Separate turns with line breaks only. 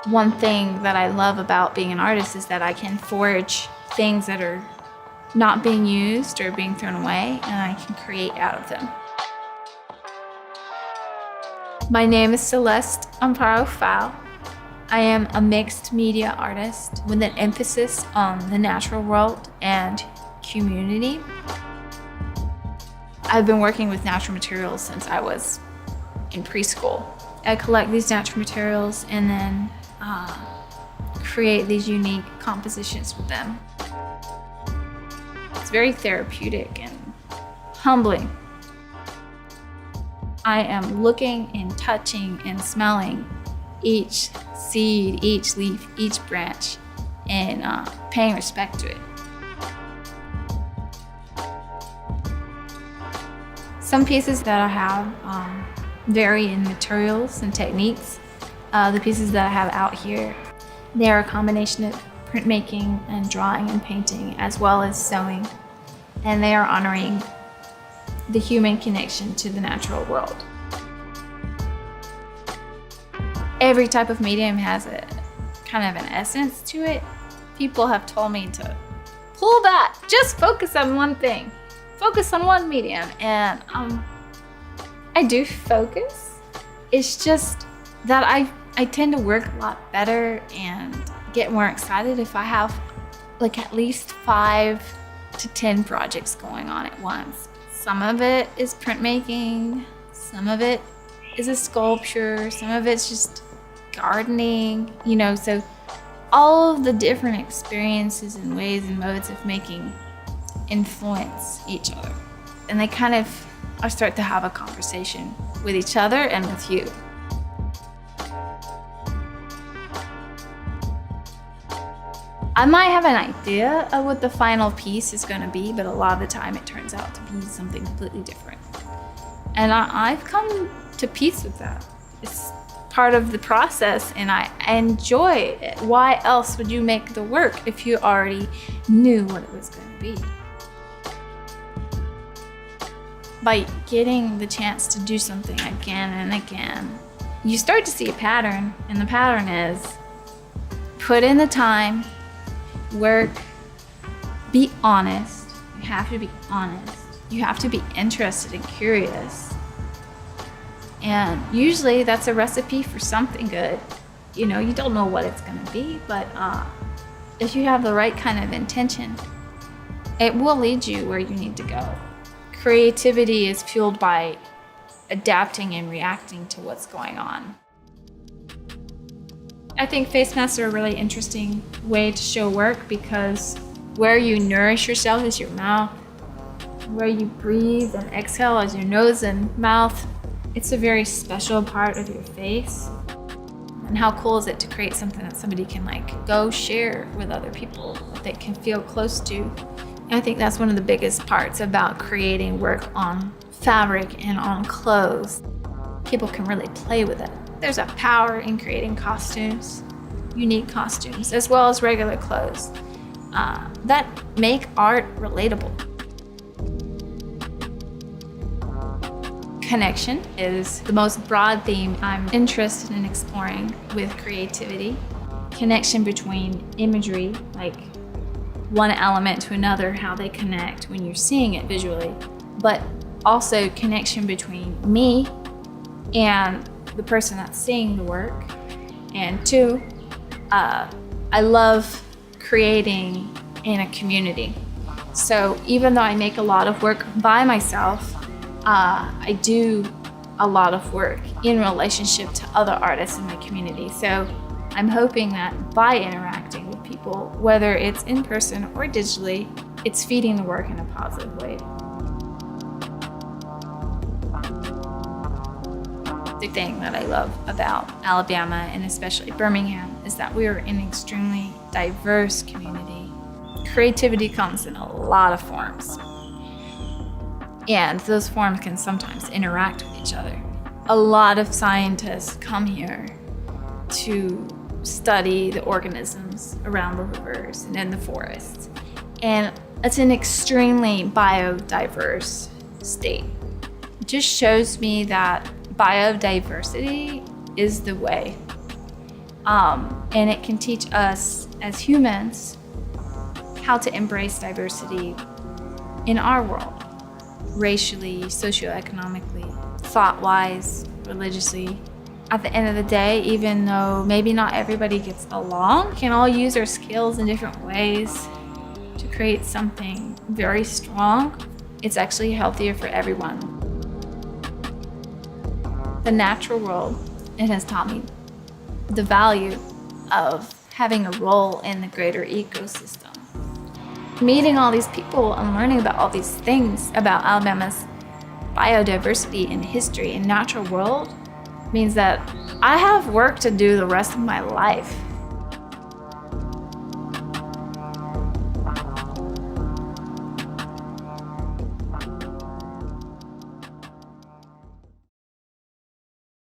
One thing that I love about being an artist is that I can forge things that are not being used or being thrown away, and I can create out of them. My name is Celeste Amparo Fau. I am a mixed media artist with an emphasis on the natural world and community. I've been working with natural materials since I was in preschool. I collect these natural materials and then create these unique compositions with them. It's very therapeutic and humbling. I am looking and touching and smelling each seed, each leaf, each branch, and paying respect to it. Some pieces that I have vary in materials and techniques. The pieces that I have out here, they are a combination of printmaking and drawing and painting, as well as sewing, and they are honoring the human connection to the natural world. Every type of medium has a kind of an essence to it. People have told me to pull back, just focus on one thing, focus on one medium, and I do focus. It's just that I tend to work a lot better and get more excited if I have like at least 5 to 10 projects going on at once. Some of it is printmaking, some of it is a sculpture, some of it's just gardening, so all of the different experiences and ways and modes of making influence each other. And they kind of start to have a conversation with each other and with you. I might have an idea of what the final piece is going to be, but a lot of the time it turns out to be something completely different. And I've come to peace with that. It's part of the process, and I enjoy it. Why else would you make the work if you already knew what it was going to be? By getting the chance to do something again and again, you start to see a pattern, and the pattern is put in the time, work, be honest. You have to be honest. You have to be interested and curious. And usually that's a recipe for something good. You don't know what it's gonna be, but if you have the right kind of intention, it will lead you where you need to go. Creativity is fueled by adapting and reacting to what's going on. I think face masks are a really interesting way to show work because where you nourish yourself is your mouth. Where you breathe and exhale is your nose and mouth. It's a very special part of your face. And how cool is it to create something that somebody can go share with other people that they can feel close to? And I think that's one of the biggest parts about creating work on fabric and on clothes. People can really play with it. There's a power in creating costumes, unique costumes, as well as regular clothes that make art relatable. Connection is the most broad theme I'm interested in exploring with creativity. Connection between imagery, like one element to another, how they connect when you're seeing it visually, but also connection between me and the person that's seeing the work. And 2, I love creating in a community. So even though I make a lot of work by myself, I do a lot of work in relationship to other artists in the community. So I'm hoping that by interacting with people, whether it's in person or digitally, it's feeding the work in a positive way. The thing that I love about Alabama, and especially Birmingham, is that we are an extremely diverse community. Creativity comes in a lot of forms, and those forms can sometimes interact with each other. A lot of scientists come here to study the organisms around the rivers and in the forests, and it's an extremely biodiverse state. It just shows me that biodiversity is the way. And it can teach us as humans how to embrace diversity in our world, racially, socioeconomically, thought-wise, religiously. At the end of the day, even though maybe not everybody gets along, we can all use our skills in different ways to create something very strong. It's actually healthier for everyone. The natural world, it has taught me the value of having a role in the greater ecosystem. Meeting all these people and learning about all these things about Alabama's biodiversity and history and natural world means that I have work to do the rest of my life.